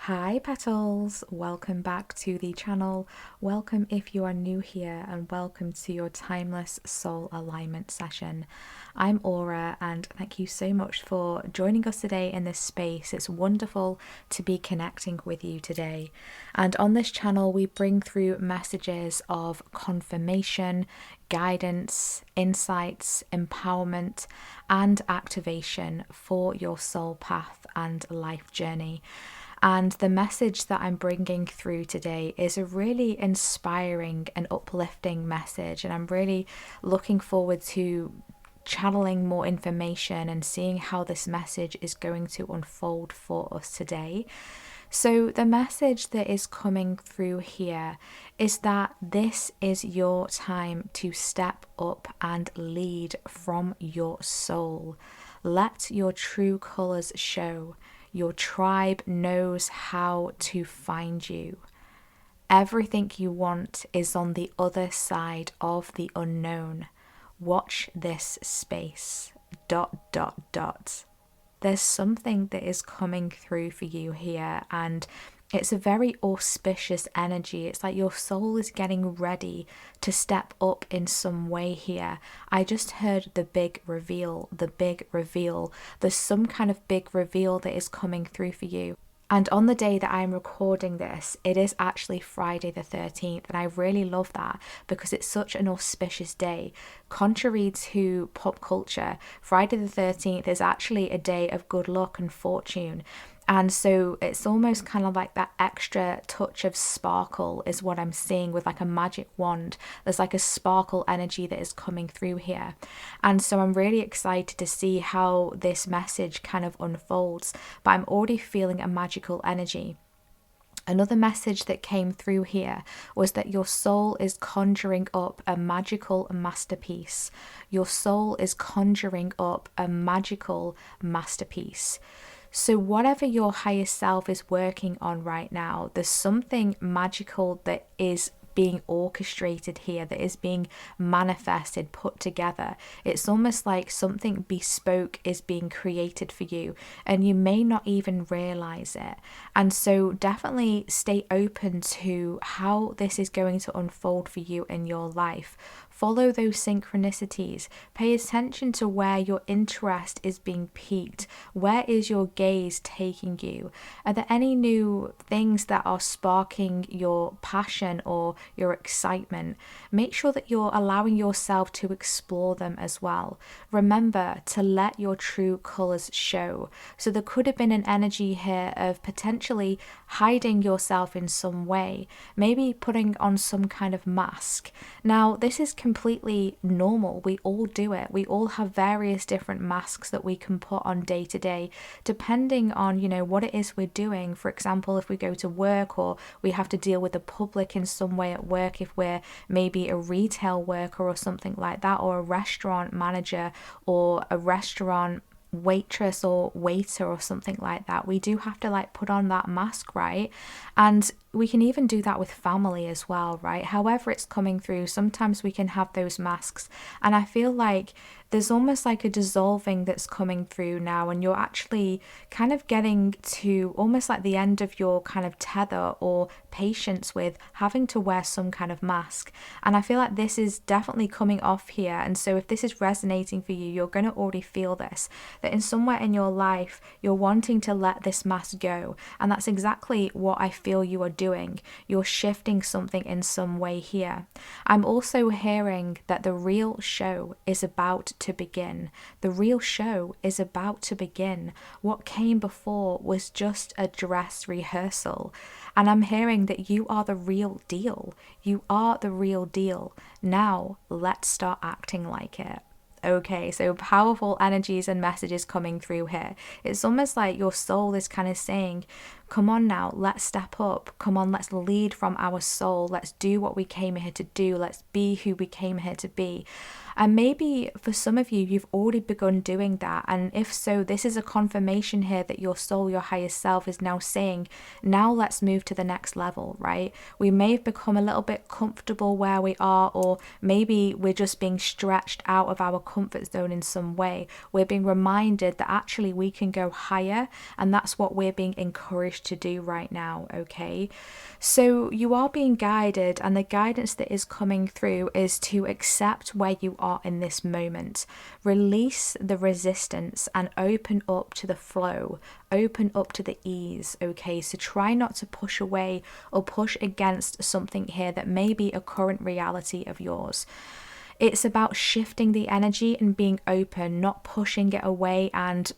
Hi Petals, welcome back to the channel. Welcome if you are new here, and welcome to your timeless soul alignment session. I'm Aura, and thank you so much for joining us today in this space. It's wonderful to be connecting with you today. And on this channel we bring through messages of confirmation, guidance, insights, empowerment and activation for your soul path and life journey. And the message that I'm bringing through today is a really inspiring and uplifting message. And I'm really looking forward to channeling more information and seeing how this message is going to unfold for us today. So the message that is coming through here is that this is your time to step up and lead from your soul. Let your true colors show. Your tribe knows how to find you. Everything you want is on the other side of the unknown. Watch this space. ... There's something that is coming through for you here, and it's a very auspicious energy. It's like your soul is getting ready to step up in some way here. I just heard the big reveal, the big reveal. There's some kind of big reveal that is coming through for you. And on the day that I'm recording this, it is actually Friday the 13th, and I really love that because it's such an auspicious day. Contrary to pop culture, Friday the 13th is actually a day of good luck and fortune. And so it's almost kind of like that extra touch of sparkle is what I'm seeing with like a magic wand. There's like a sparkle energy that is coming through here. And so I'm really excited to see how this message kind of unfolds, but I'm already feeling a magical energy. Another message that came through here was that your soul is conjuring up a magical masterpiece. Your soul is conjuring up a magical masterpiece. So whatever your higher self is working on right now, there's something magical that is being orchestrated here, that is being manifested, put together. It's almost like something bespoke is being created for you, and you may not even realize it. And so definitely stay open to how this is going to unfold for you in your life. Follow those synchronicities. Pay attention to where your interest is being piqued. Where is your gaze taking you? Are there any new things that are sparking your passion or your excitement? Make sure that you're allowing yourself to explore them as well. Remember to let your true colors show. So there could have been an energy here of potentially hiding yourself in some way, maybe putting on some kind of mask. Now, this is completely normal. We all do it. We all have various different masks that we can put on day to day, depending on, what it is we're doing. For example, if we go to work or we have to deal with the public in some way at work, if we're maybe a retail worker or something like that, or a restaurant manager or a restaurant waitress or waiter or something like that, we do have to put on that mask, right? And we can even do that with family as well, right? However it's coming through, sometimes we can have those masks, and I feel like there's almost like a dissolving that's coming through now, and you're actually kind of getting to almost like the end of your kind of tether or patience with having to wear some kind of mask. And I feel like this is definitely coming off here. And so if this is resonating for you, you're going to already feel this, that in somewhere in your life you're wanting to let this mask go. And that's exactly what I feel you are doing. You're shifting something in some way here. I'm also hearing that the real show is about to begin. The real show is about to begin. What came before was just a dress rehearsal. And I'm hearing that you are the real deal. You are the real deal. Now let's start acting like it. Okay, so powerful energies and messages coming through here. It's almost like your soul is kind of saying, come on now, let's step up. Come on, let's lead from our soul. Let's do what we came here to do. Let's be who we came here to be. And maybe for some of you, you've already begun doing that. And if so, this is a confirmation here that your soul, your higher self is now saying, now let's move to the next level, right? We may have become a little bit comfortable where we are, or maybe we're just being stretched out of our comfort zone in some way. We're being reminded that actually we can go higher, and that's what we're being encouraged to do right now, okay? So you are being guided, and the guidance that is coming through is to accept where you are in this moment. Release the resistance and open up to the flow, open up to the ease, okay? So try not to push away or push against something here that may be a current reality of yours. It's about shifting the energy and being open, not pushing it away and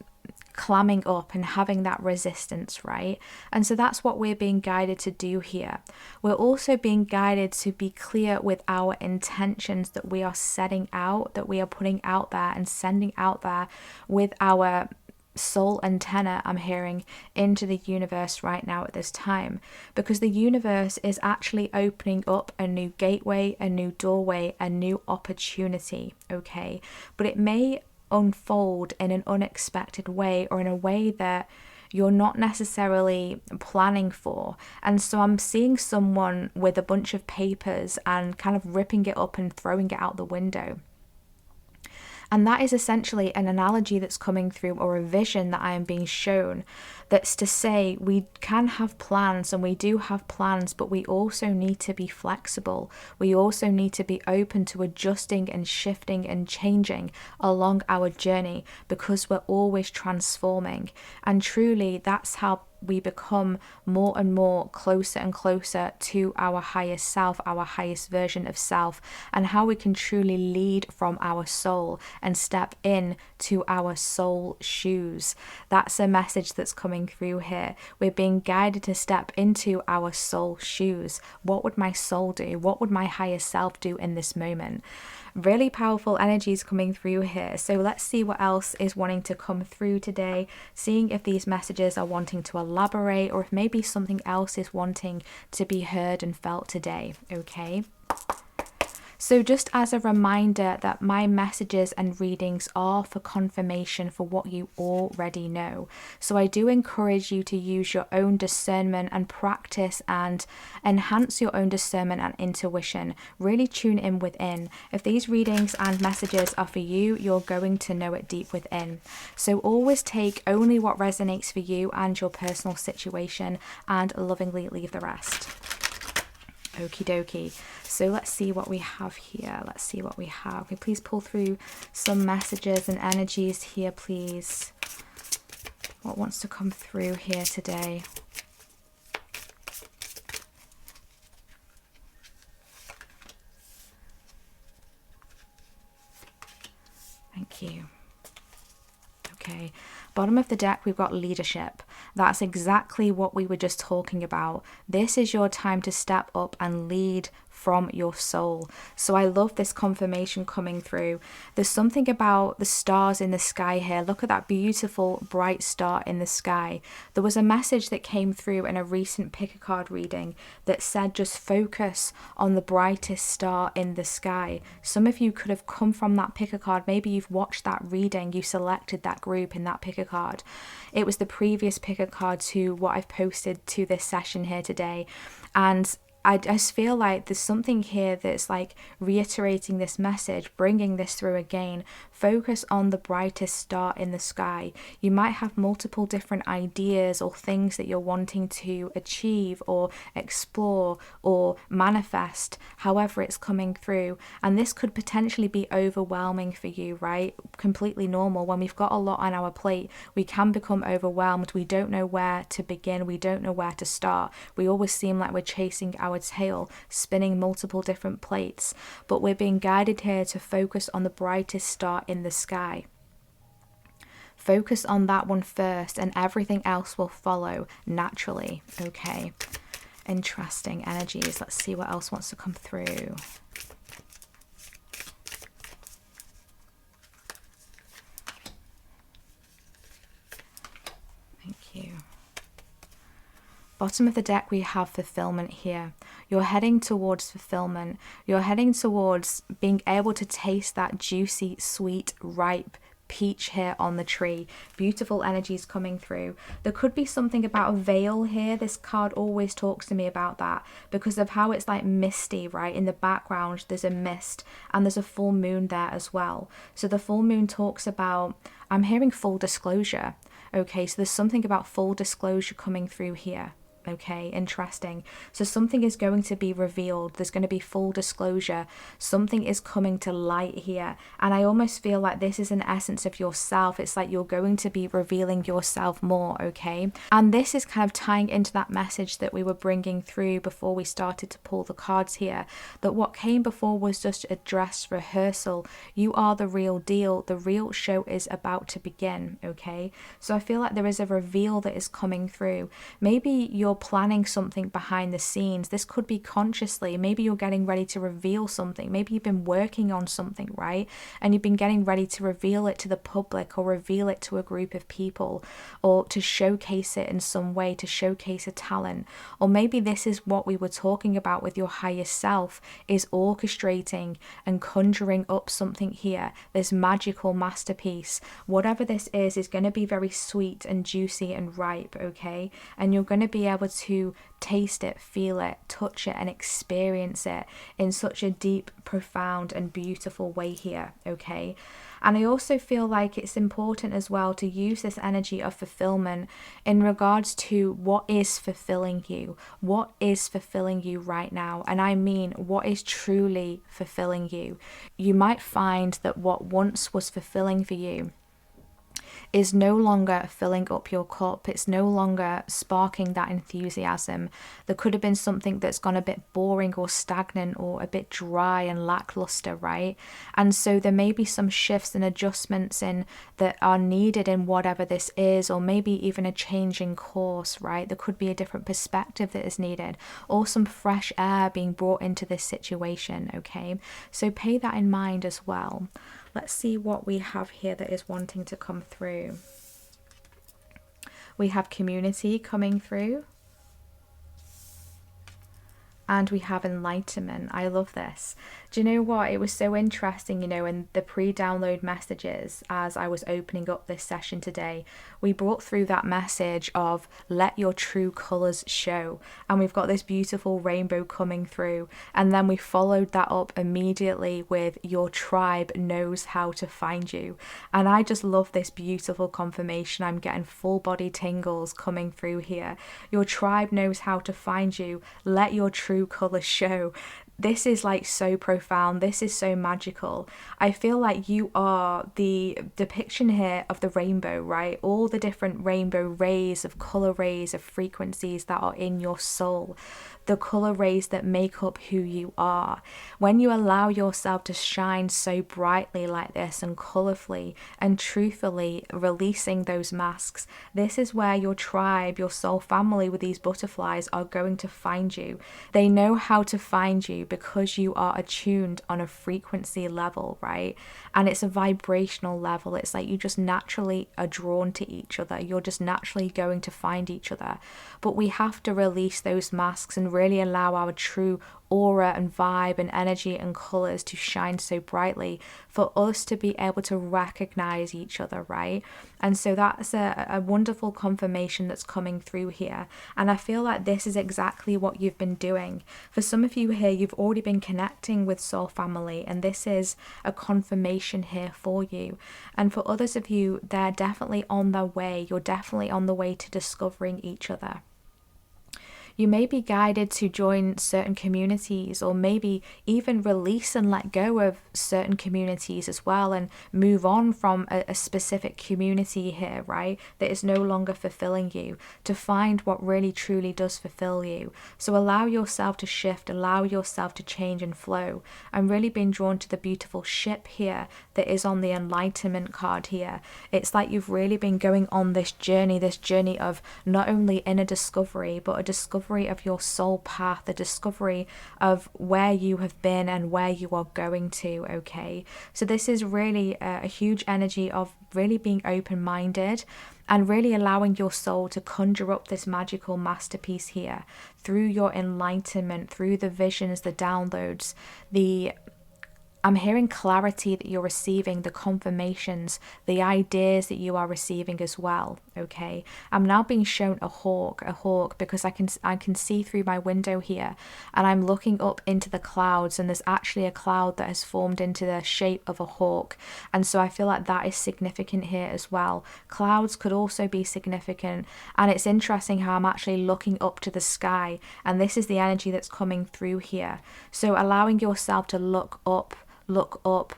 clamming up and having that resistance, right? And so that's what we're being guided to do here. We're also being guided to be clear with our intentions that we are setting out, that we are putting out there and sending out there with our soul antenna, I'm hearing, into the universe right now at this time, because the universe is actually opening up a new gateway, a new doorway, a new opportunity, okay? But it may unfold in an unexpected way, or in a way that you're not necessarily planning for. And so I'm seeing someone with a bunch of papers and kind of ripping it up and throwing it out the window. And that is essentially an analogy that's coming through, or a vision that I am being shown, that's to say we can have plans, and we do have plans, but we also need to be flexible. We also need to be open to adjusting and shifting and changing along our journey, because we're always transforming. And truly, that's how we become more and more closer and closer to our highest self, our highest version of self, and how we can truly lead from our soul and step in to our soul shoes. That's a message that's coming through here. We're being guided to step into our soul shoes. What would my soul do? What would my higher self do in this moment? Really powerful energies coming through here. So let's see what else is wanting to come through today, seeing if these messages are wanting to elaborate, or if maybe something else is wanting to be heard and felt today, okay? So just as a reminder that my messages and readings are for confirmation for what you already know. So I do encourage you to use your own discernment and practice and enhance your own discernment and intuition. Really tune in within. If these readings and messages are for you, you're going to know it deep within. So always take only what resonates for you and your personal situation, and lovingly leave the rest. Okie dokie. So let's see what we have here. Let's see what we have. Can you please pull through some messages and energies here, please? What wants to come through here today? Thank you. Okay, bottom of the deck, we've got leadership. That's exactly what we were just talking about. This is your time to step up and lead from your soul. So I love this confirmation coming through. There's something about the stars in the sky here. Look at that beautiful bright star in the sky. There was a message that came through in a recent pick a card reading that said just focus on the brightest star in the sky. Some of you could have come from that pick a card. Maybe you've watched that reading, you selected that group in that pick a card. It was the previous pick a card to what I've posted to this session here today. And I just feel like there's something here that's like reiterating this message, bringing this through again. Focus on the brightest star in the sky. You might have multiple different ideas or things that you're wanting to achieve or explore or manifest, however it's coming through. And this could potentially be overwhelming for you, right? Completely normal. When we've got a lot on our plate, we can become overwhelmed. We don't know where to begin. We don't know where to start. We always seem like we're chasing our tail, spinning multiple different plates, but we're being guided here to focus on the brightest star in the sky. Focus on that one first, and everything else will follow naturally. Okay, interesting energies. Let's see what else wants to come through. Thank you. Bottom of the deck, we have fulfillment here. You're heading towards fulfillment. You're heading towards being able to taste that juicy, sweet, ripe peach here on the tree. Beautiful energies coming through. There could be something about a veil here. This card always talks to me about that because of how it's like misty, right? In the background, there's a mist and there's a full moon there as well. So the full moon talks about, I'm hearing full disclosure. Okay, so there's something about full disclosure coming through here. Okay, interesting. So something is going to be revealed. There's going to be full disclosure. Something is coming to light here. And I almost feel like this is an essence of yourself. It's like you're going to be revealing yourself more, okay? And this is kind of tying into that message that we were bringing through before we started to pull the cards here, that what came before was just a dress rehearsal. You are the real deal. The real show is about to begin, okay? So I feel like there is a reveal that is coming through. Maybe you're planning something behind the scenes. This could be consciously. Maybe you're getting ready to reveal something. Maybe you've been working on something, right? And you've been getting ready to reveal it to the public, or reveal it to a group of people, or to showcase it in some way, to showcase a talent. Or maybe this is what we were talking about with your higher self, is orchestrating and conjuring up something here, this magical masterpiece. Whatever this is going to be very sweet and juicy and ripe, okay? And you're going to be able to taste it, feel it, touch it, and experience it in such a deep, profound, and beautiful way here, okay? And I also feel like it's important as well to use this energy of fulfillment in regards to what is fulfilling you. What is fulfilling you right now? And I mean, what is truly fulfilling you? You might find that what once was fulfilling for you is no longer filling up your cup. It's no longer sparking that enthusiasm. There could have been something that's gone a bit boring or stagnant or a bit dry and lackluster, right? And so there may be some shifts and adjustments in that are needed in whatever this is, or maybe even a change in course, right? There could be a different perspective that is needed, or some fresh air being brought into this situation, okay? So pay that in mind as well. Let's see what we have here that is wanting to come through. We have community coming through. And we have enlightenment. I love this. Do you know what? It was so interesting, you know, in the pre-download messages as I was opening up this session today, we brought through that message of let your true colours show. And we've got this beautiful rainbow coming through. And then we followed that up immediately with your tribe knows how to find you. And I just love this beautiful confirmation. I'm getting full body tingles coming through here. Your tribe knows how to find you. Let your true colours show. This is like so profound. This is so magical. I feel like you are the depiction here of the rainbow, right? All the different rainbow rays of colour rays of frequencies that are in your soul. The colour rays that make up who you are. When you allow yourself to shine so brightly like this and colourfully and truthfully releasing those masks, this is where your tribe, your soul family with these butterflies are going to find you. They know how to find you because you are attuned on a frequency level, right? And it's a vibrational level. It's like you just naturally are drawn to each other. You're just naturally going to find each other. But we have to release those masks and really allow our true aura and vibe and energy and colors to shine so brightly for us to be able to recognize each other, right? And so that's a wonderful confirmation that's coming through here. And I feel like this is exactly what you've been doing. For some of you here, you've already been connecting with soul family, and this is a confirmation here for you. And for others of you, they're definitely on their way. You're definitely on the way to discovering each other. You may be guided to join certain communities, or maybe even release and let go of certain communities as well, and move on from a specific community here, right? That is no longer fulfilling you, to find what really truly does fulfill you. So allow yourself to shift, allow yourself to change and flow. I'm really being drawn to the beautiful ship here that is on the enlightenment card here. It's like you've really been going on this journey of not only inner discovery, but a discovery of your soul path, a discovery of where you have been and where you are going to, okay? So this is really a huge energy of really being open-minded and really allowing your soul to conjure up this magical masterpiece here through your enlightenment, through the visions, the downloads, the I'm hearing clarity that you're receiving, the confirmations, the ideas that you are receiving as well, okay? I'm now being shown a hawk, because I can see through my window here, and I'm looking up into the clouds, and there's actually a cloud that has formed into the shape of a hawk. And so I feel like that is significant here as well. Clouds could also be significant, and it's interesting how I'm actually looking up to the sky, and this is the energy that's coming through here. So allowing yourself to look up,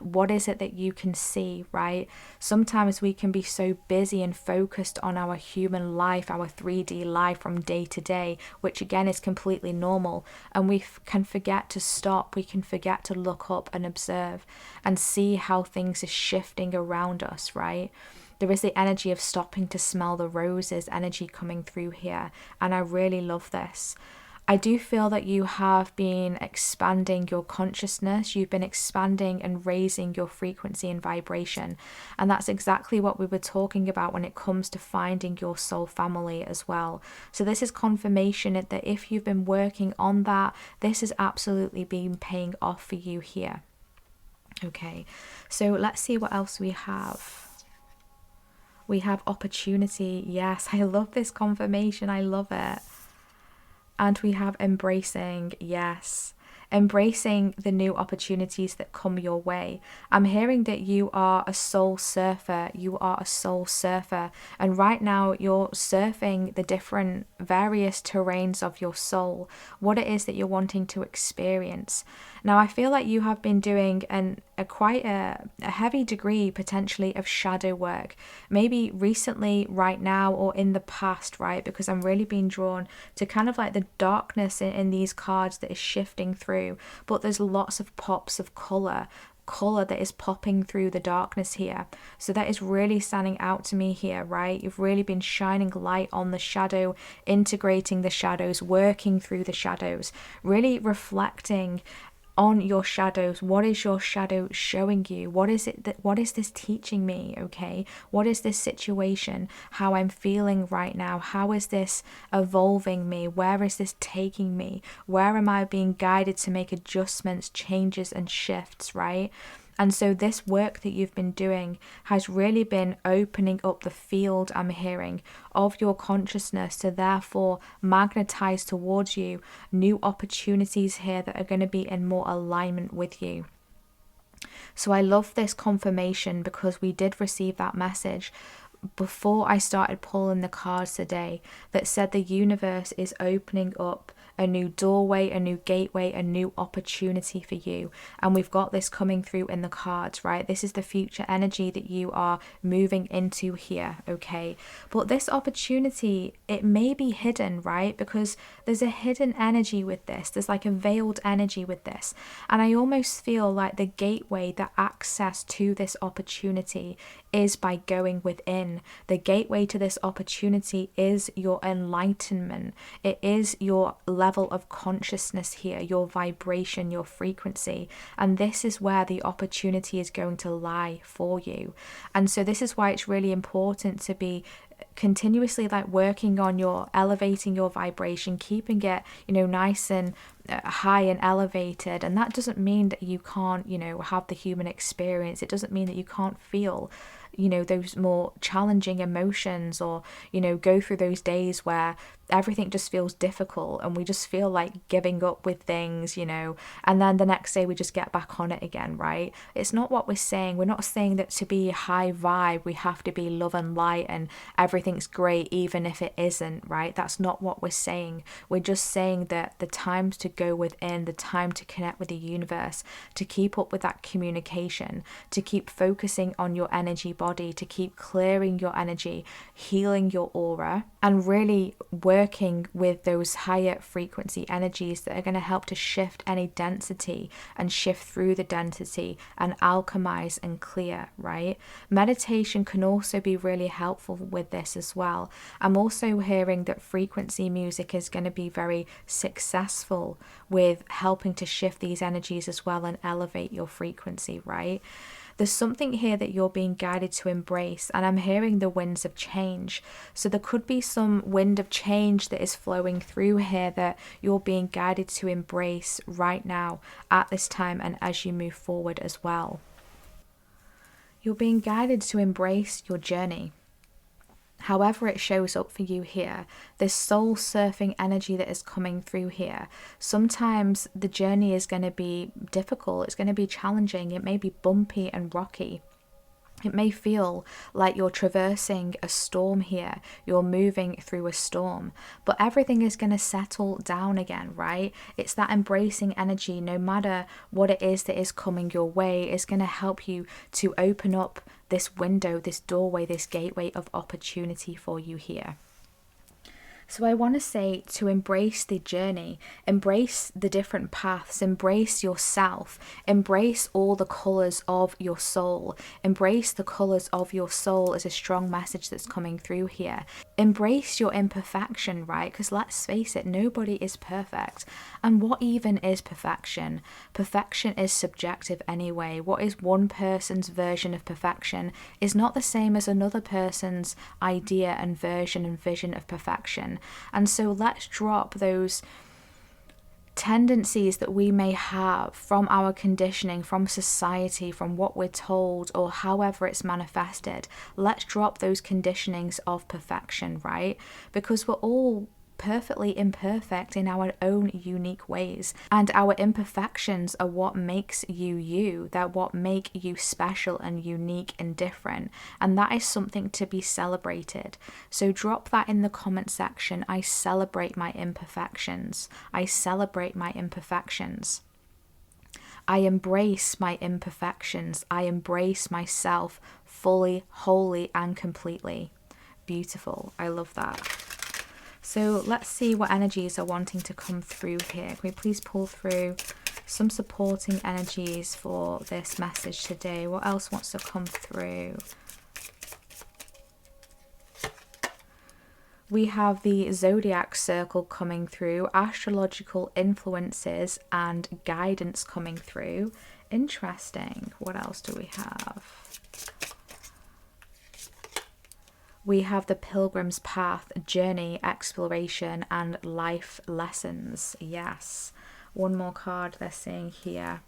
what is it that you can see, right? Sometimes we can be so busy and focused on our human life, our 3D life from day to day, which again is completely normal, and we can forget to stop. We can forget to look up and observe and see how things are shifting around us, right? There is the energy of stopping to smell the roses energy coming through here, and I really love this. I do feel that you have been expanding your consciousness, you've been expanding and raising your frequency and vibration. And that's exactly what we were talking about when it comes to finding your soul family as well. So this is confirmation that if you've been working on that, this has absolutely been paying off for you here. Okay, so let's see what else we have. We have opportunity. Yes, I love this confirmation. I love it. And we have embracing, yes, embracing the new opportunities that come your way. I'm hearing that you are a soul surfer. You are a soul surfer. And right now you're surfing the different various terrains of your soul, what it is that you're wanting to experience. Now, I feel like you have been doing quite a heavy degree potentially of shadow work, maybe recently, right now, or in the past, right? Because I'm really being drawn to kind of like the darkness in these cards that is shifting through, but there's lots of pops of color that is popping through the darkness here. So that is really standing out to me here, right? You've really been shining light on the shadow, integrating the shadows, working through the shadows, really reflecting on your shadows. What is your shadow showing you? What is this teaching me? Okay, what is this situation, how I'm feeling right now? How is this evolving me? Where is this taking me? Where am I being guided to make adjustments, changes and shifts, right? And so this work that you've been doing has really been opening up the field, I'm hearing, of your consciousness to therefore magnetize towards you new opportunities here that are going to be in more alignment with you. So I love this confirmation because we did receive that message before I started pulling the cards today that said the universe is opening up a new doorway, a new gateway, a new opportunity for you. And we've got this coming through in the cards, right? This is the future energy that you are moving into here, okay? But this opportunity, it may be hidden, right? Because there's a hidden energy with this. There's like a veiled energy with this. And I almost feel like the gateway, the access to this opportunity is by going within. The gateway to this opportunity is your enlightenment. It is your level of consciousness here, your vibration, your frequency. And this is where the opportunity is going to lie for you. And so this is why it's really important to be continuously like working on your elevating your vibration, keeping it, nice and high and elevated. And that doesn't mean that you can't, have the human experience. It doesn't mean that you can't feel those more challenging emotions, or go through those days where everything just feels difficult and we just feel like giving up with things, and then the next day we just get back on it again, right? It's not what we're saying. We're not saying that to be high vibe we have to be love and light and everything's great even if it isn't, right? That's not what we're saying. We're just saying that the times to go within, the time to connect with the universe, to keep up with that communication, to keep focusing on your energy body, to keep clearing your energy, healing your aura, and really working with those higher frequency energies that are going to help to shift any density and shift through the density and alchemize and clear, right? Meditation can also be really helpful with this as well. I'm also hearing that frequency music is going to be very successful with helping to shift these energies as well and elevate your frequency, right? there's something here that you're being guided to embrace, and I'm hearing the winds of change. So there could be some wind of change that is flowing through here that you're being guided to embrace right now at this time and as you move forward as well. You're being guided to embrace your journey. However it shows up for you here, this soul surfing energy that is coming through here, sometimes the journey is going to be difficult, it's going to be challenging, it may be bumpy and rocky. It may feel like you're traversing a storm here, you're moving through a storm, but everything is going to settle down again, right? It's that embracing energy, no matter what it is that is coming your way, is going to help you to open up this window, this doorway, this gateway of opportunity for you here. So I want to say to embrace the journey, embrace the different paths, embrace yourself, embrace all the colours of your soul, embrace the colours of your soul is a strong message that's coming through here. Embrace your imperfection, right? Because let's face it, nobody is perfect. And what even is perfection? Perfection is subjective anyway. What is one person's version of perfection is not the same as another person's idea and version and vision of perfection. And so let's drop those tendencies that we may have from our conditioning, from society, from what we're told, or however it's manifested. Let's drop those conditionings of perfection, right? Because we're all perfectly imperfect in our own unique ways, and our imperfections are what makes you you. They're what make you special and unique and different, and that is something to be celebrated. So drop that in the comment section. I celebrate my imperfections. I celebrate my imperfections. I embrace my imperfections. I embrace myself fully, wholly, and completely. Beautiful. I love that. So let's see what energies are wanting to come through here. Can we please pull through some supporting energies for this message today? What else wants to come through? We have the zodiac circle coming through, astrological influences and guidance coming through. Interesting. What else do we have? We have the Pilgrim's Path, journey, exploration, and life lessons. Yes. One more card they're saying here.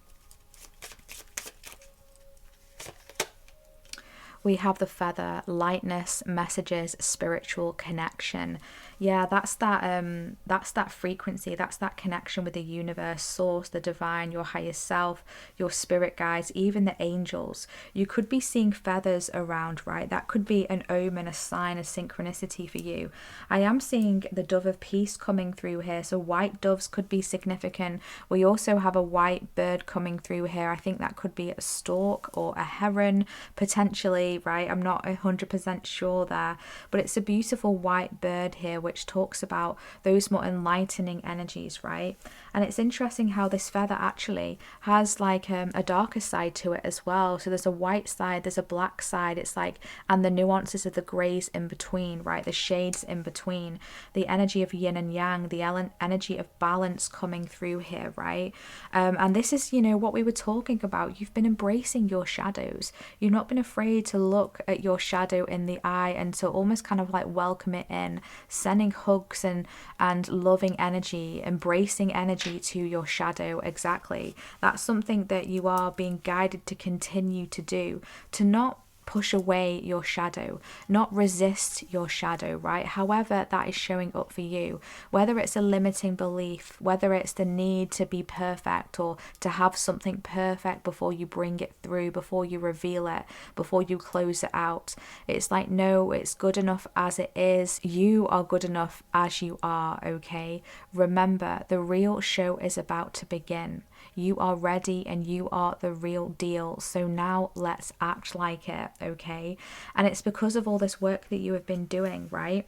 We have the Feather, lightness, messages, spiritual connection. Yeah, that's that frequency, that's that connection with the universe, source, the divine, your higher self, your spirit guides, even the angels. You could be seeing feathers around, right? That could be an omen, a sign, a synchronicity for you. I am seeing the dove of peace coming through here, so white doves could be significant. We also have a white bird coming through here. I think that could be a stork or a heron potentially, right? I'm not 100% sure there, but it's a beautiful white bird here, which talks about those more enlightening energies, right? And it's interesting how this feather actually has like a darker side to it as well. So there's a white side, there's a black side, it's like, and the nuances of the grays in between, right? The shades in between, the energy of yin and yang, the energy of balance coming through here, right? And this is, you know, what we were talking about. You've been embracing your shadows. You've not been afraid to look at your shadow in the eye and to almost kind of like welcome it in, sending hugs and loving energy, embracing energy to your shadow. Exactly. That's something that you are being guided to continue to do, to not push away your shadow, not resist your shadow, right? However that is showing up for you, whether it's a limiting belief, whether it's the need to be perfect or to have something perfect before you bring it through, before you reveal it, before you close it out. It's like, no, it's good enough as it is. You are good enough as you are, okay? Remember, the real show is about to begin. You are ready and you are the real deal. So now let's act like it, okay? And it's because of all this work that you have been doing, right?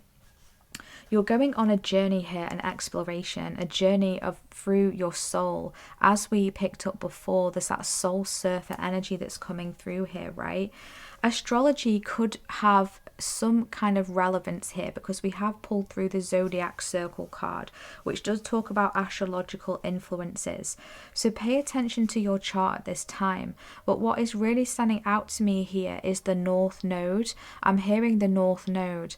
You're going on a journey here, an exploration, a journey of through your soul. As we picked up before, there's that soul surfer energy that's coming through here, right? Astrology could have some kind of relevance here because we have pulled through the zodiac circle card, which does talk about astrological influences. So pay attention to your chart at this time. But what is really standing out to me here is the North Node. I'm hearing the North Node.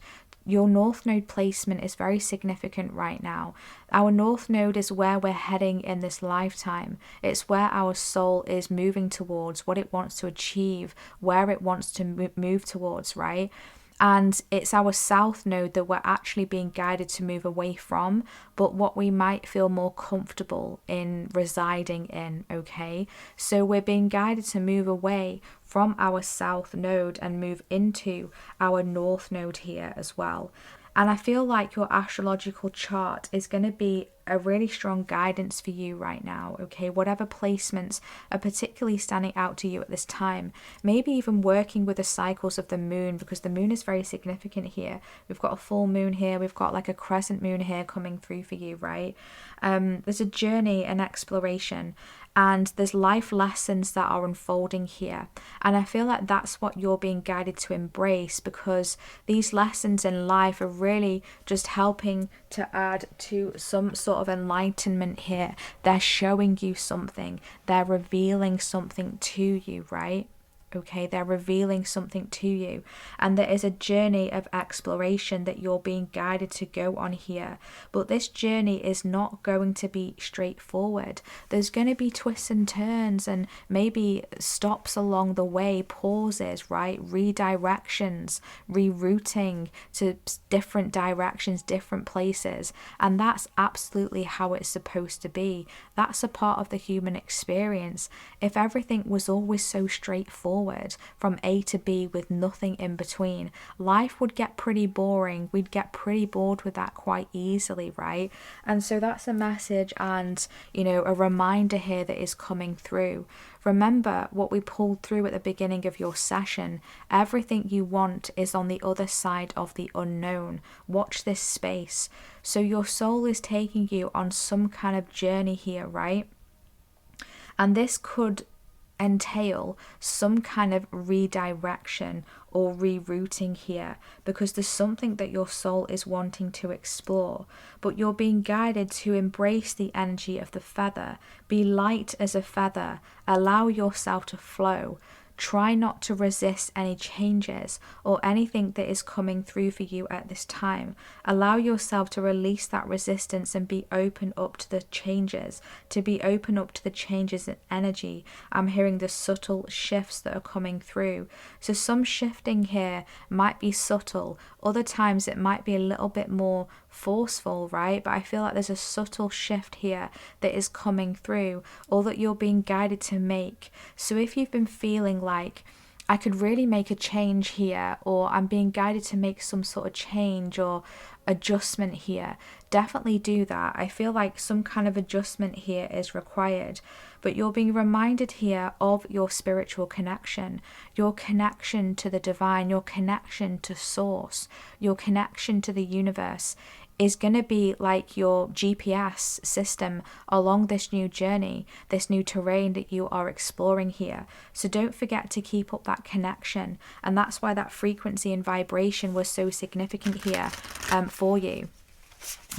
Your North Node placement is very significant right now. Our North Node is where we're heading in this lifetime. It's where our soul is moving towards, what it wants to achieve, where it wants to move towards, right? And it's our South Node that we're actually being guided to move away from, but what we might feel more comfortable in residing in, okay? So we're being guided to move away from our South Node and move into our North Node here as well. And I feel like your astrological chart is going to be a really strong guidance for you right now, okay? Whatever placements are particularly standing out to you at this time. Maybe even working with the cycles of the moon, because the moon is very significant here. We've got a full moon here. We've got like a crescent moon here coming through for you, right? There's a journey, an exploration, and there's life lessons that are unfolding here. And I feel like that's what you're being guided to embrace, because these lessons in life are really just helping to add to some sort of enlightenment here. They're showing you something. They're revealing something to you, right? Okay, they're revealing something to you, and there is a journey of exploration that you're being guided to go on here. But this journey is not going to be straightforward. There's going to be twists and turns and maybe stops along the way, pauses, right? Redirections, rerouting to different directions, different places, and that's absolutely how it's supposed to be. That's a part of the human experience. If everything was always so straightforward from A to B with nothing in between, life would get pretty boring. We'd get pretty bored with that quite easily, right? And so that's a message and, you know, a reminder here that is coming through. Remember what we pulled through at the beginning of your session. Everything you want is on the other side of the unknown. Watch this space. So your soul is taking you on some kind of journey here, right? And this could entail some kind of redirection or rerouting here, because there's something that your soul is wanting to explore, but you're being guided to embrace the energy of the feather. Be light as a feather. Allow yourself to flow. Try not to resist any changes or anything that is coming through for you at this time. Allow yourself to release that resistance and be open up to the changes, to be open up to the changes in energy. I'm hearing the subtle shifts that are coming through. So some shifting here might be subtle. Other times it might be a little bit more forceful, right? But I feel like there's a subtle shift here that is coming through, or that you're being guided to make. So if you've been feeling like, I could really make a change here, or I'm being guided to make some sort of change or adjustment here, definitely do that. I feel like some kind of adjustment here is required, but you're being reminded here of your spiritual connection, your connection to the divine, your connection to source, your connection to the universe is going to be like your GPS system along this new journey, this new terrain that you are exploring here. So don't forget to keep up that connection. And that's why that frequency and vibration was so significant here for you.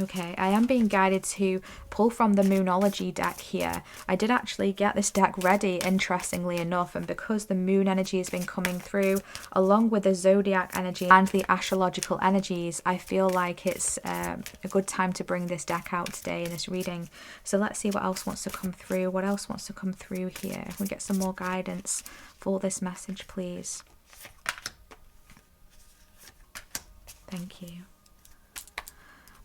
Okay, I am being guided to pull from the Moonology deck here. I did actually get this deck ready, interestingly enough, and because the moon energy has been coming through, along with the zodiac energy and the astrological energies, I feel like it's a good time to bring this deck out today in this reading. So let's see what else wants to come through. What else wants to come through here? Can we get some more guidance for this message, please? Thank you.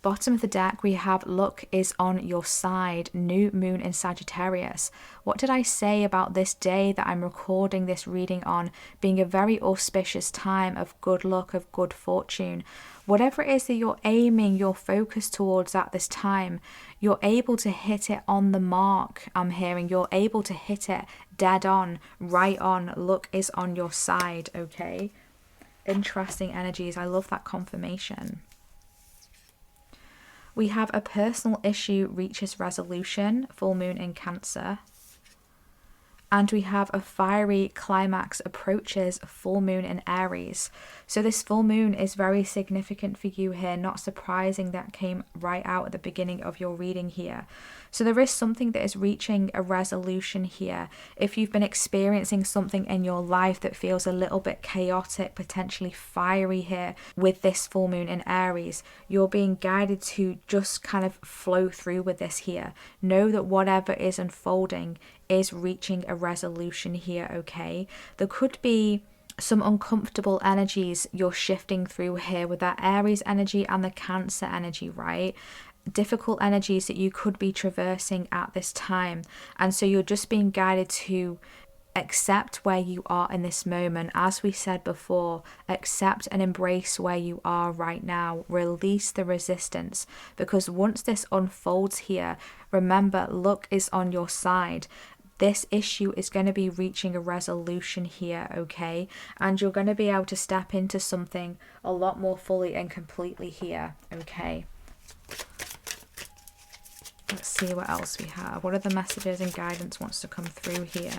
Bottom of the deck, we have luck is on your side, new moon in Sagittarius. What did I say about this day that I'm recording this reading on being a very auspicious time of good luck, of good fortune? Whatever it is that you're aiming your focus towards at this time, you're able to hit it on the mark. I'm hearing you're able to hit it dead on, right on. Luck is on your side, okay? Interesting energies. I love that confirmation. We have a personal issue reaches resolution, full moon in Cancer. And we have a fiery climax approaches, full moon in Aries. So this full moon is very significant for you here. Not surprising that came right out at the beginning of your reading here. So there is something that is reaching a resolution here. If you've been experiencing something in your life that feels a little bit chaotic, potentially fiery here with this full moon in Aries, you're being guided to just kind of flow through with this here. Know that whatever is unfolding is reaching a resolution here, okay? There could be some uncomfortable energies you're shifting through here with that Aries energy and the Cancer energy, right? Difficult energies that you could be traversing at this time. And so you're just being guided to accept where you are in this moment. As we said before, accept and embrace where you are right now. Release the resistance, because once this unfolds here, remember, luck is on your side. This issue is going to be reaching a resolution here, okay? And you're going to be able to step into something a lot more fully and completely here, okay? Let's see what else we have. What are the messages and guidance wants to come through here?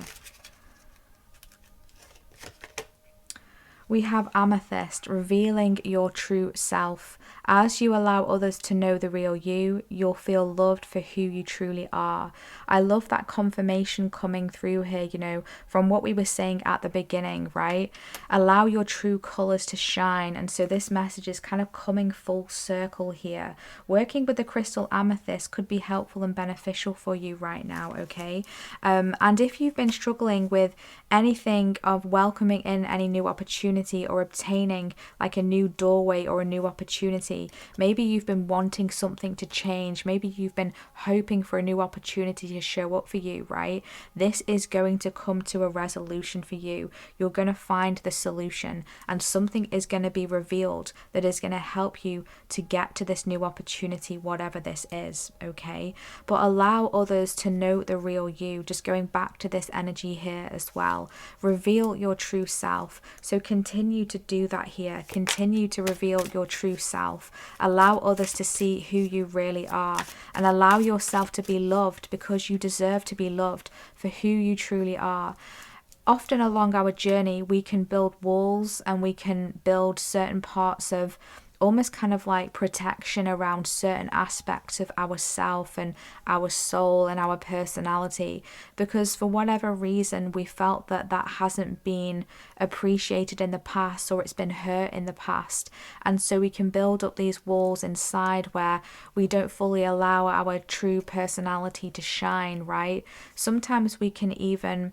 We have Amethyst, revealing your true self. As you allow others to know the real you, you'll feel loved for who you truly are. I love that confirmation coming through here, you know, from what we were saying at the beginning, right? Allow your true colors to shine. And so this message is kind of coming full circle here. Working with the crystal amethyst could be helpful and beneficial for you right now, okay? And if you've been struggling with anything of welcoming in any new opportunity or obtaining like a new doorway or a new opportunity, maybe you've been wanting something to change, maybe you've been hoping for a new opportunity to show up for you, right? This is going to come to a resolution for you. You're going to find the solution, and something is going to be revealed that is going to help you to get to this new opportunity, whatever this is, okay? But allow others to know the real you. Just going back to this energy here as well. Reveal your true self. So continue to do that here. Continue to reveal your true self. Allow others to see who you really are, and allow yourself to be loved, because you deserve to be loved for who you truly are. Often along our journey, we can build walls and we can build certain parts of almost kind of like protection around certain aspects of ourself and our soul and our personality, because for whatever reason we felt that that hasn't been appreciated in the past, or it's been hurt in the past. And so we can build up these walls inside where we don't fully allow our true personality to shine, right? Sometimes we can even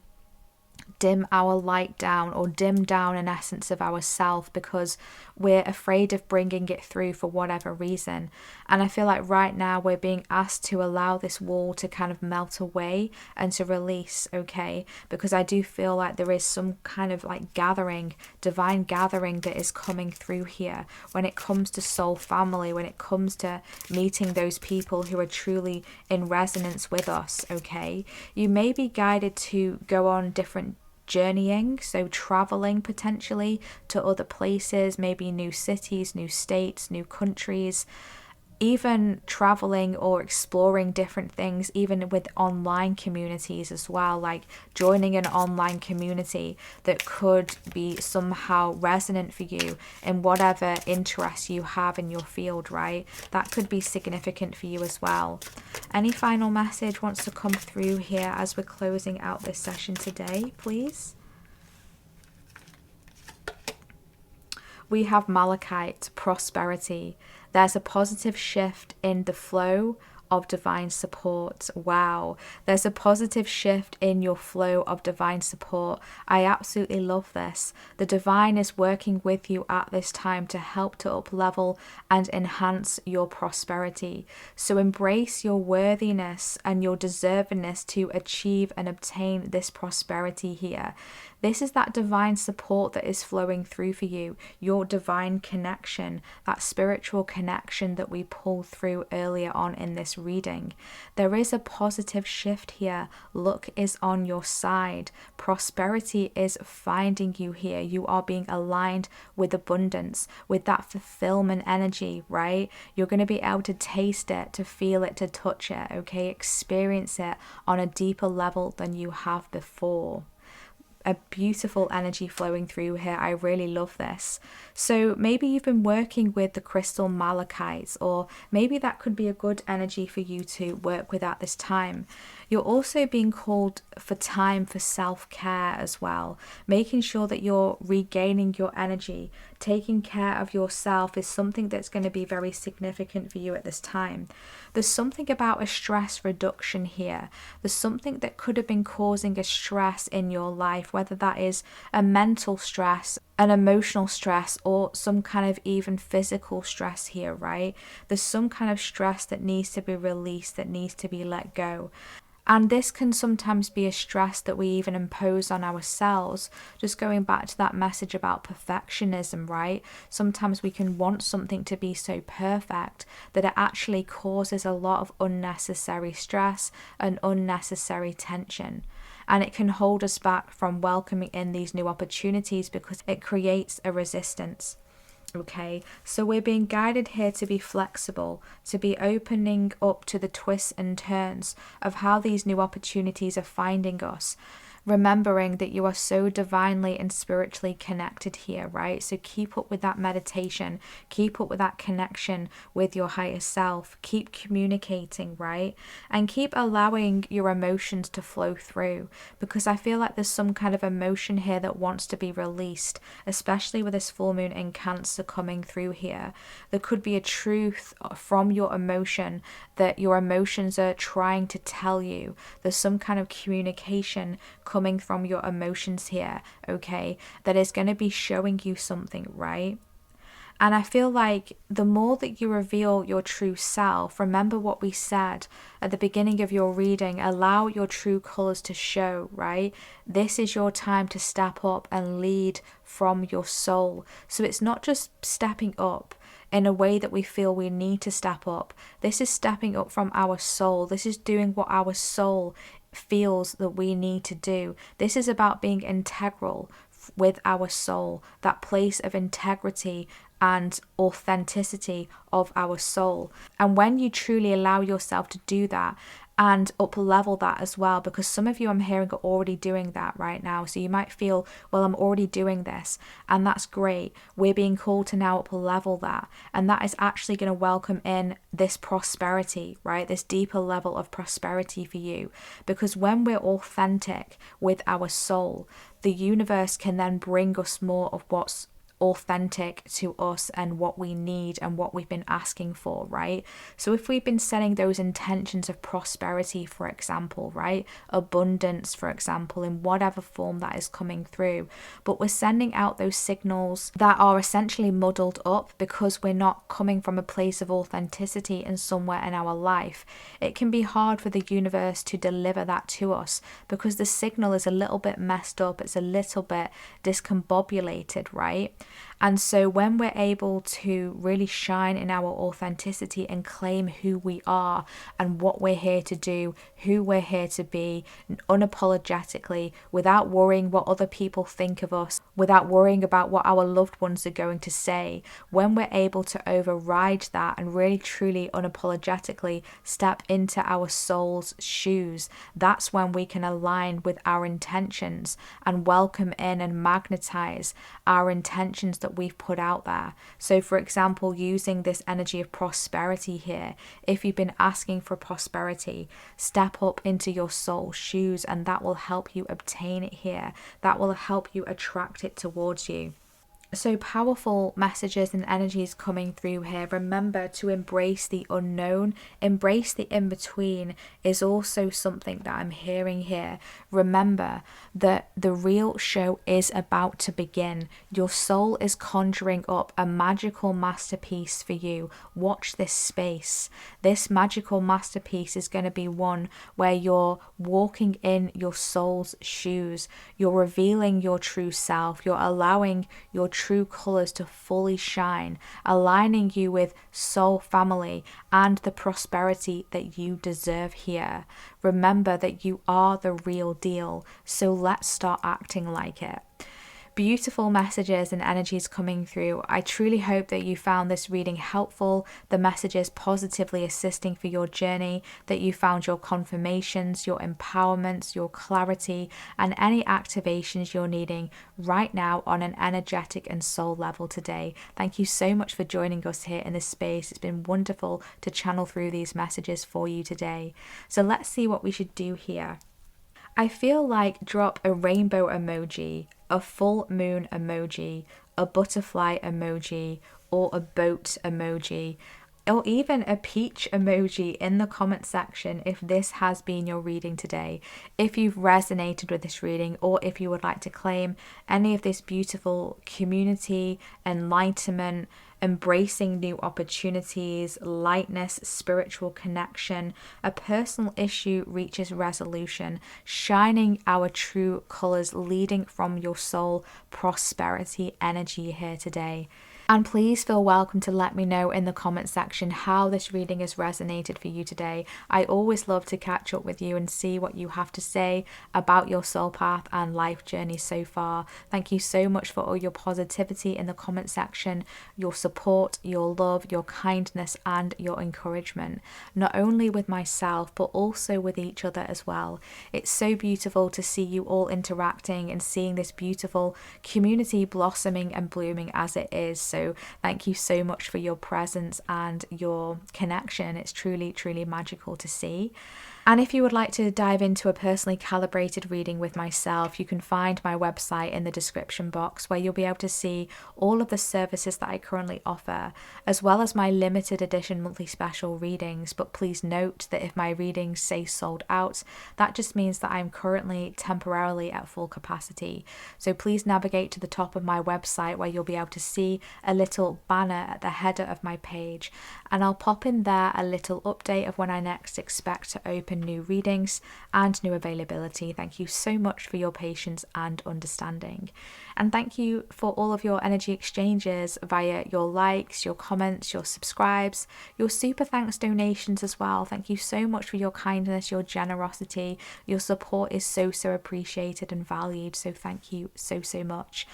dim our light down, or dim down an essence of ourself, because we're afraid of bringing it through for whatever reason. And I feel like right now we're being asked to allow this wall to kind of melt away and to release, okay? Because I do feel like there is some kind of like gathering, divine gathering that is coming through here when it comes to soul family, when it comes to meeting those people who are truly in resonance with us, okay? You may be guided to go on different journeying, so traveling potentially to other places, maybe new cities, new states, new countries, even traveling or exploring different things, even with online communities as well, like joining an online community that could be somehow resonant for you in whatever interests you have in your field, right? That could be significant for you as well. Any final message wants to come through here as we're closing out this session today, please? We have Malachite, prosperity. There's a positive shift in the flow of divine support. Wow. There's a positive shift in your flow of divine support. I absolutely love this. The divine is working with you at this time to help to up-level and enhance your prosperity. So embrace your worthiness and your deservedness to achieve and obtain this prosperity here. This is that divine support that is flowing through for you, your divine connection, that spiritual connection that we pulled through earlier on in this reading. There is a positive shift here. Luck is on your side. Prosperity is finding you here. You are being aligned with abundance, with that fulfillment energy, right? You're going to be able to taste it, to feel it, to touch it, okay? Experience it on a deeper level than you have before. A beautiful energy flowing through here. I really love this. So maybe you've been working with the crystal malachites, or maybe that could be a good energy for you to work with at this time. You're also being called for time for self-care as well. Making sure that you're regaining your energy, taking care of yourself is something that's going to be very significant for you at this time. There's something about a stress reduction here. There's something that could have been causing a stress in your life, whether that is a mental stress, an emotional stress, or some kind of even physical stress here, right? There's some kind of stress that needs to be released, that needs to be let go. And this can sometimes be a stress that we even impose on ourselves. Just going back to that message about perfectionism, right? Sometimes we can want something to be so perfect that it actually causes a lot of unnecessary stress and unnecessary tension. And it can hold us back from welcoming in these new opportunities because it creates a resistance. Okay, so we're being guided here to be flexible, to be opening up to the twists and turns of how these new opportunities are finding us. Remembering that you are so divinely and spiritually connected here, right? So keep up with that meditation, keep up with that connection with your higher self, keep communicating, right? And keep allowing your emotions to flow through, because I feel like there's some kind of emotion here that wants to be released, especially with this full moon in Cancer coming through here. There could be a truth from your emotion that your emotions are trying to tell you. There's some kind of communication coming from your emotions here, okay, that is going to be showing you something, right? And I feel like the more that you reveal your true self, remember what we said at the beginning of your reading, allow your true colors to show, right? This is your time to step up and lead from your soul. So it's not just stepping up in a way that we feel we need to step up. This is stepping up from our soul. This is doing what our soul feels that we need to do. This is about being integral with our soul, that place of integrity and authenticity of our soul. And when you truly allow yourself to do that and up level that as well, because some of you I'm hearing are already doing that right now. So you might feel, well, I'm already doing this, and that's great. We're being called to now up level that, and that is actually going to welcome in this prosperity, right? This deeper level of prosperity for you, because when we're authentic with our soul, the universe can then bring us more of what's authentic to us and what we need and what we've been asking for, right? So if we've been setting those intentions of prosperity, for example, right, abundance, for example, in whatever form that is coming through, but we're sending out those signals that are essentially muddled up because we're not coming from a place of authenticity in somewhere in our life, it can be hard for the universe to deliver that to us because the signal is a little bit messed up, it's a little bit discombobulated, right? And so when we're able to really shine in our authenticity and claim who we are and what we're here to do, who we're here to be, unapologetically, without worrying what other people think of us, without worrying about what our loved ones are going to say, when we're able to override that and really truly unapologetically step into our soul's shoes, that's when we can align with our intentions and welcome in and magnetize our intentions that we've put out there. So for example, using this energy of prosperity here, if you've been asking for prosperity, step up into your soul's shoes and that will help you obtain it here. That will help you attract it towards you. So powerful messages and energies coming through here. Remember to embrace the unknown, embrace the in-between is also something that I'm hearing here. Remember that the real show is about to begin. Your soul is conjuring up a magical masterpiece for you. Watch this space. This magical masterpiece is going to be one where you're walking in your soul's shoes. You're revealing your true self. You're allowing your true colors to fully shine, aligning you with soul family and the prosperity that you deserve here. Remember that you are the real deal, so let's start acting like it. Beautiful messages and energies coming through. I truly hope that you found this reading helpful, the messages positively assisting for your journey, that you found your confirmations, your empowerments, your clarity, and any activations you're needing right now on an energetic and soul level today. Thank you so much for joining us here in this space. It's been wonderful to channel through these messages for you today. So let's see what we should do here. I feel like drop a rainbow emoji, a full moon emoji, a butterfly emoji, or a boat emoji, or even a peach emoji in the comment section if this has been your reading today. If you've resonated with this reading, or if you would like to claim any of this beautiful community, enlightenment, embracing new opportunities, lightness, spiritual connection, a personal issue reaches resolution, shining our true colors, leading from your soul, prosperity energy here today. And please feel welcome to let me know in the comment section how this reading has resonated for you today. I always love to catch up with you and see what you have to say about your soul path and life journey so far. Thank you so much for all your positivity in the comment section, your support, your love, your kindness, and your encouragement, not only with myself, but also with each other as well. It's so beautiful to see you all interacting and seeing this beautiful community blossoming and blooming as it is. So thank you so much for your presence and your connection. It's truly, truly magical to see. And if you would like to dive into a personally calibrated reading with myself, you can find my website in the description box, where you'll be able to see all of the services that I currently offer, as well as my limited edition monthly special readings. But please note that if my readings say sold out, that just means that I'm currently temporarily at full capacity. So please navigate to the top of my website, where you'll be able to see a little banner at the header of my page, and I'll pop in there a little update of when I next expect to open new readings and new availability. Thank you so much for your patience and understanding. And thank you for all of your energy exchanges via your likes, your comments, your subscribes, your super thanks donations as well. Thank you so much for your kindness, your generosity. Your support is so appreciated and valued. So thank you so much.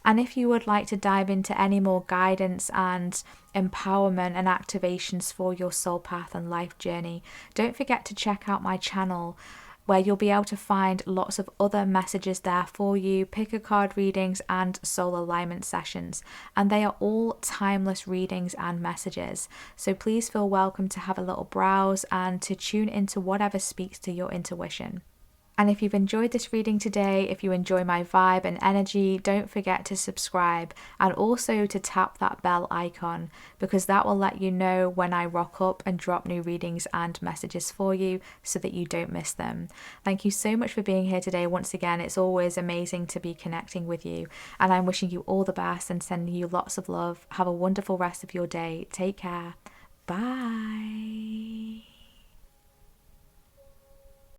And if you would like to dive into any more guidance and empowerment and activations for your soul path and life journey, don't forget to check out my channel, where you'll be able to find lots of other messages there for you, pick a card readings and soul alignment sessions. And they are all timeless readings and messages. So please feel welcome to have a little browse and to tune into whatever speaks to your intuition. And if you've enjoyed this reading today, if you enjoy my vibe and energy, don't forget to subscribe and also to tap that bell icon, because that will let you know when I rock up and drop new readings and messages for you, so that you don't miss them. Thank you so much for being here today. Once again, it's always amazing to be connecting with you, and I'm wishing you all the best and sending you lots of love. Have a wonderful rest of your day. Take care. Bye.